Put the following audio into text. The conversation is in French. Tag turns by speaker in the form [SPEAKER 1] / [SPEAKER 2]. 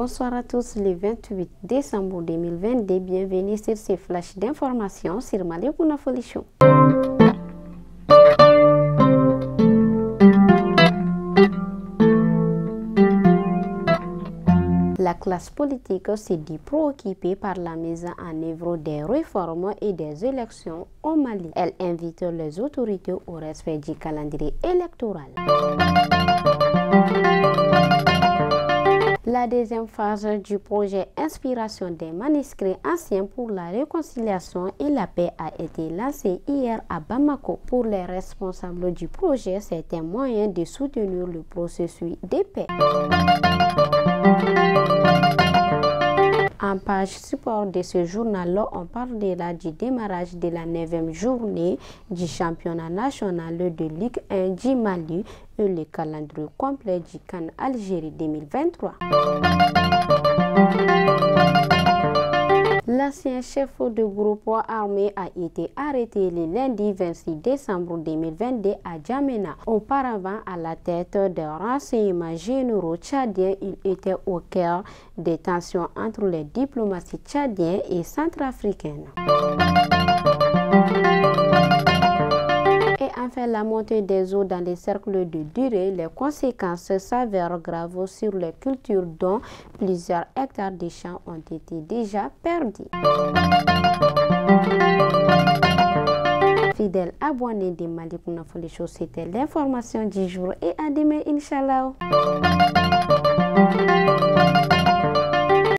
[SPEAKER 1] Bonsoir à tous, le 28 décembre 2022, bienvenue sur ces flashs d'informations sur Malicouna Folichon. La classe politique s'est dit préoccupée par la mise en œuvre des réformes et des élections au Mali. Elle invite les autorités au respect du calendrier électoral. La deuxième phase du projet Inspiration des manuscrits anciens pour la réconciliation et la paix a été lancée hier à Bamako. Pour les responsables du projet, c'est un moyen de soutenir le processus de paix. En page support de ce journal, on parlera du démarrage de la 9e journée du championnat national de Ligue 1 du Mali et le calendrier complet du CAN Algérie 2023. L'ancien chef de groupe armé a été arrêté le lundi 26 décembre 2022 à Djamena. Auparavant, à la tête des renseignements généraux tchadiens, il était au cœur des tensions entre les diplomaties tchadiennes et centrafricaines. Et enfin, la montée des eaux dans les cercles de durée, les conséquences s'avèrent graves sur les cultures dont plusieurs hectares de champs ont été déjà perdus. Fidèles abonnés de Malicouna Folichon, c'était l'information du jour et à demain, Inch'Allah.